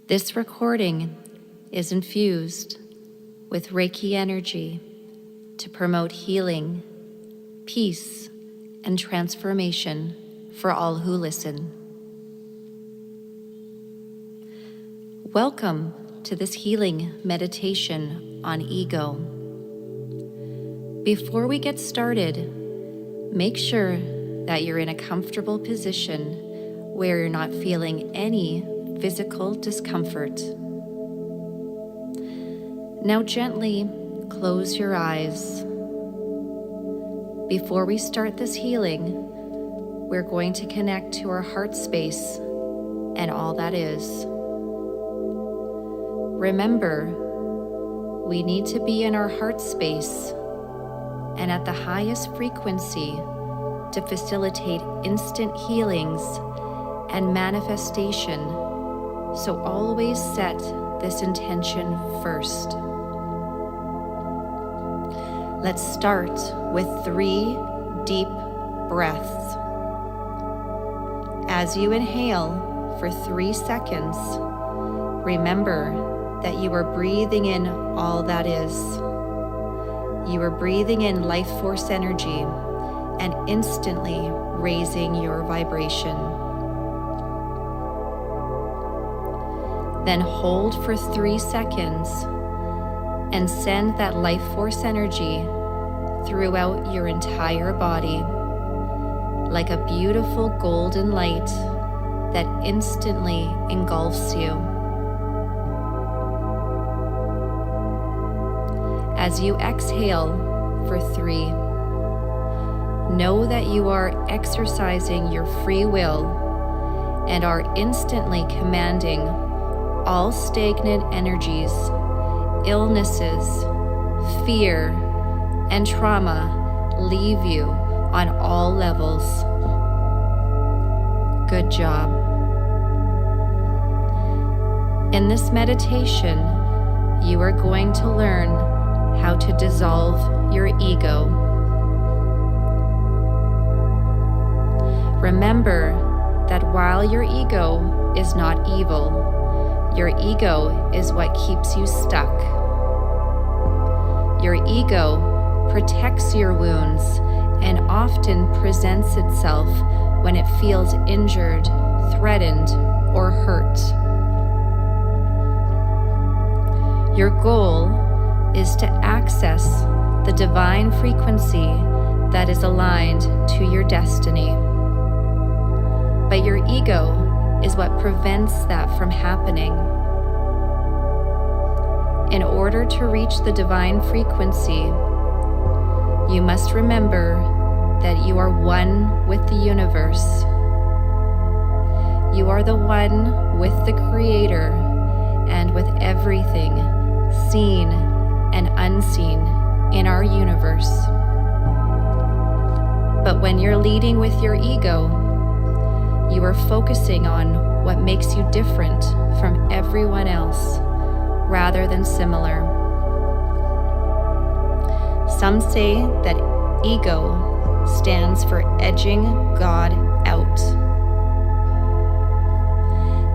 This recording is infused with Reiki energy to promote healing, peace, and transformation for all who listen. Welcome to this healing meditation on ego. Before we get started, make sure that you're in a comfortable position where you're not feeling any physical discomfort. Now gently close your eyes. Before we start this healing, we're going to connect to our heart space and all that is. Remember, we need to be in our heart space and at the highest frequency to facilitate instant healings and manifestation. So always set this intention first. Let's start with 3 deep breaths. As you inhale for 3 seconds, remember that you are breathing in all that is. You are breathing in life force energy and instantly raising your vibration. Then hold for 3 seconds and send that life force energy throughout your entire body like a beautiful golden light that instantly engulfs you. As you exhale for 3, know that you are exercising your free will and are instantly commanding all stagnant energies, illnesses, fear, and trauma leave you on all levels. Good job. In this meditation, you are going to learn how to dissolve your ego. Remember that while your ego is not evil, your ego is what keeps you stuck. Your ego protects your wounds and often presents itself when it feels injured, threatened, or hurt. Your goal is to access the divine frequency that is aligned to your destiny. But your ego is what prevents that from happening. In order to reach the divine frequency, you must remember that you are one with the universe. You are the one with the Creator and with everything seen and unseen in our universe. But when you're leading with your ego, you are focusing on what makes you different from everyone else, rather than similar. Some say that ego stands for edging God out.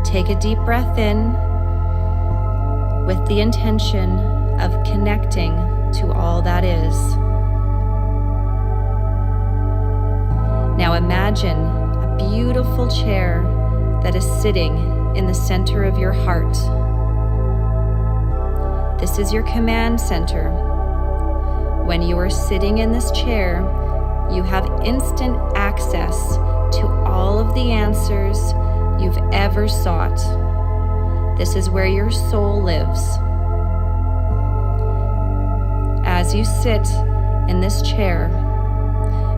Take a deep breath in with the intention of connecting to all that is. Now imagine a beautiful chair that is sitting in the center of your heart. This is your command center. When you are sitting in this chair, you have instant access to all of the answers you've ever sought. This is where your soul lives. As you sit in this chair,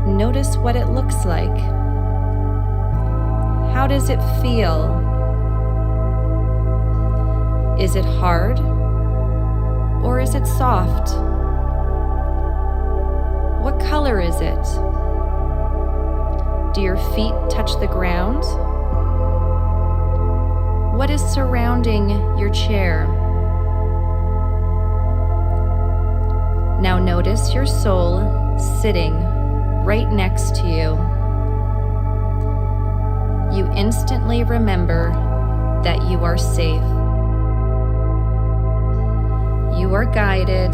notice what it looks like. How does it feel? Is it hard? Or is it soft? What color is it? Do your feet touch the ground? What is surrounding your chair? Now notice your soul sitting right next to you. You instantly remember that you are safe. You are guided.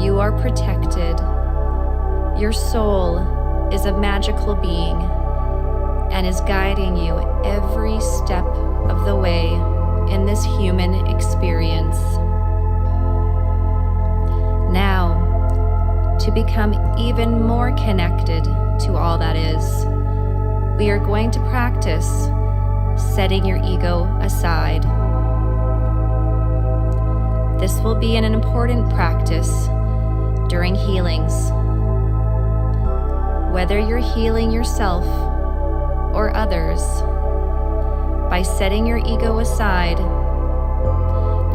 You are protected. Your soul is a magical being and is guiding you every step of the way in this human experience. Now, to become even more connected to all that is, we are going to practice setting your ego aside. This will be an important practice during healings. Whether you're healing yourself or others, by setting your ego aside,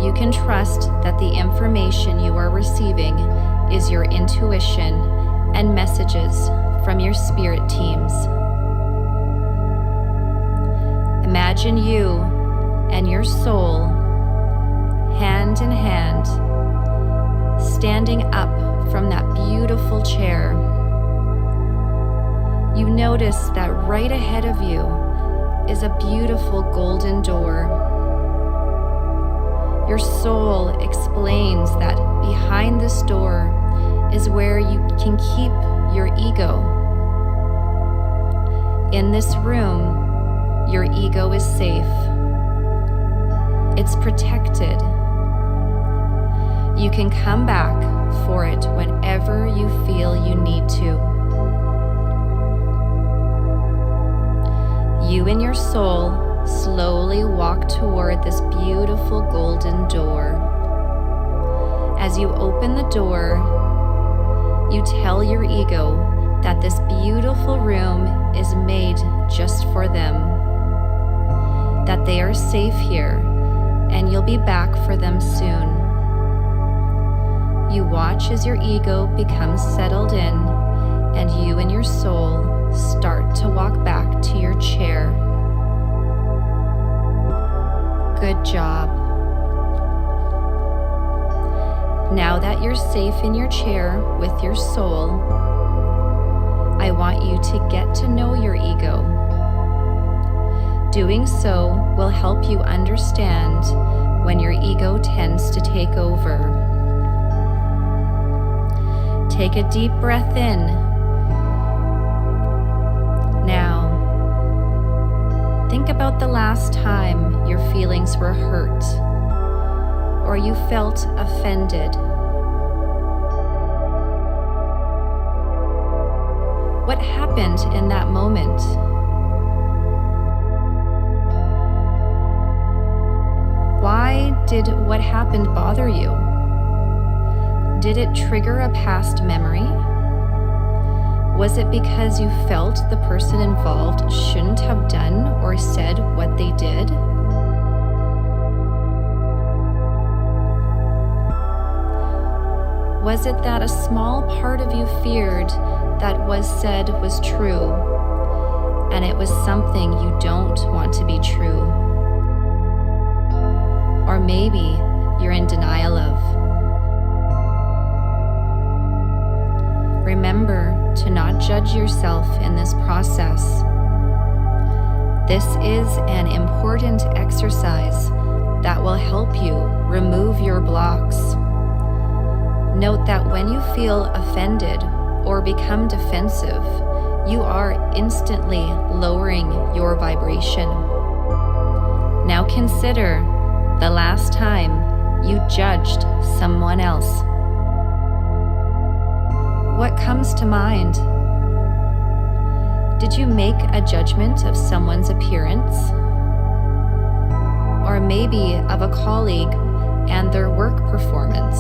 you can trust that the information you are receiving is your intuition and messages from your spirit teams. Imagine you and your soul, hand in hand, standing up from that beautiful chair. You notice that right ahead of you is a beautiful golden door. Your soul explains that behind this door is where you can keep your ego. In this room, your ego is safe. It's protected. You can come back for it whenever you feel you need to. You and your soul slowly walk toward this beautiful golden door. As you open the door, you tell your ego that this beautiful room is made just for them, that they are safe here and you'll be back for them soon. You watch as your ego becomes settled in and you and your soul start to walk back to your chair. Good job. Now that you're safe in your chair with your soul, I want you to get to know your ego. Doing so will help you understand when your ego tends to take over. Take a deep breath in. Now, think about the last time your feelings were hurt or you felt offended. What happened in that moment? Why did what happened bother you? Did it trigger a past memory? Was it because you felt the person involved shouldn't have done or said what they did? Was it that a small part of you feared that was said was true, and it was something you don't want to be true? Or maybe you're in denial of. Remember to not judge yourself in this process. This is an important exercise that will help you remove your blocks. Note that when you feel offended or become defensive, you are instantly lowering your vibration. Now consider the last time you judged someone else. What comes to mind? Did you make a judgment of someone's appearance? Or maybe of a colleague and their work performance?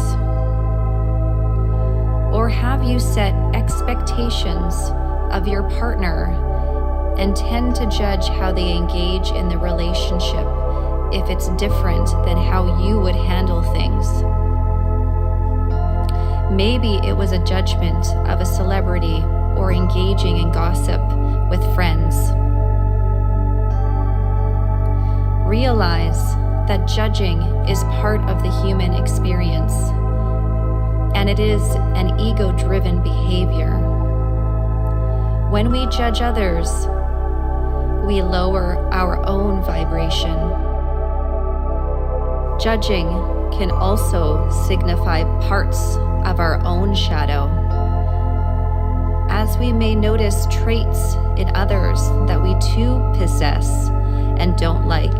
Or have you set expectations of your partner and tend to judge how they engage in the relationship if it's different than how you would handle things? Maybe it was a judgment of a celebrity or engaging in gossip with friends. Realize that judging is part of the human experience, and it is an ego-driven behavior. When we judge others, we lower our own vibration. Judging can also signify parts of our own shadow, as we may notice traits in others that we too possess and don't like.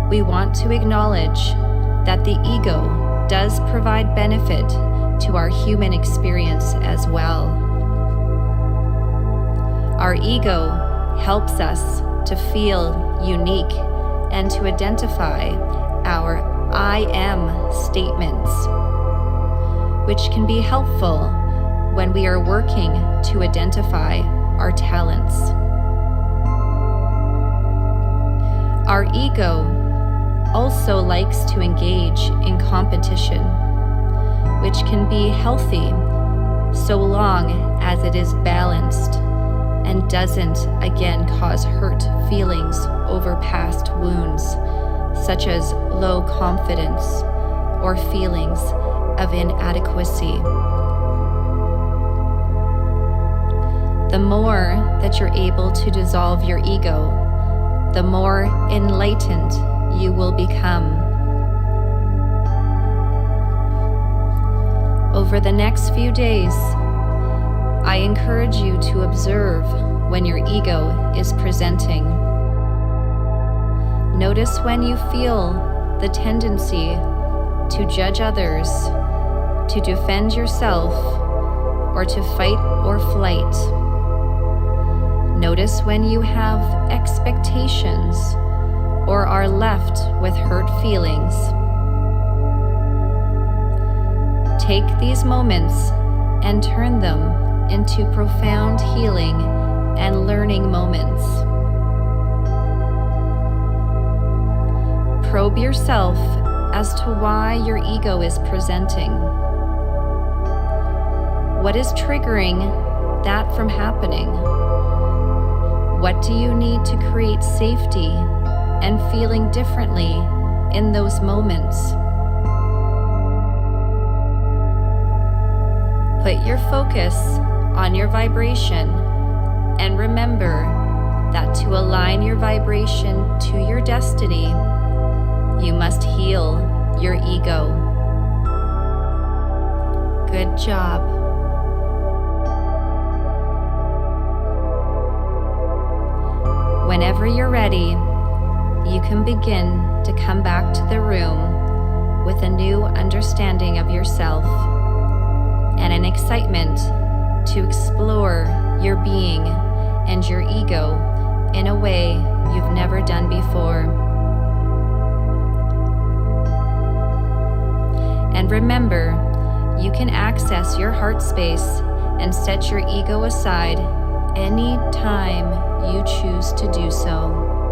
We want to acknowledge that the ego does provide benefit to our human experience as well. Our ego helps us to feel unique and to identify our I am statements, which can be helpful when we are working to identify our talents. Our ego also likes to engage in competition, which can be healthy so long as it is balanced and doesn't again cause hurt feelings over past wounds, such as low confidence or feelings of inadequacy. The more that you're able to dissolve your ego, the more enlightened you will become. Over the next few days, I encourage you to observe when your ego is presenting. Notice when you feel the tendency to judge others, to defend yourself, or to fight or flight. Notice when you have expectations or are left with hurt feelings. Take these moments and turn them into profound healing and learning moments. Probe yourself as to why your ego is presenting. What is triggering that from happening? What do you need to create safety and feeling differently in those moments? Put your focus on your vibration and remember that to align your vibration to your destiny, you must heal your ego. Good job. Whenever you're ready, you can begin to come back to the room with a new understanding of yourself and an excitement to explore your being and your ego in a way you've never done before. And remember, you can access your heart space and set your ego aside any time you choose to do so.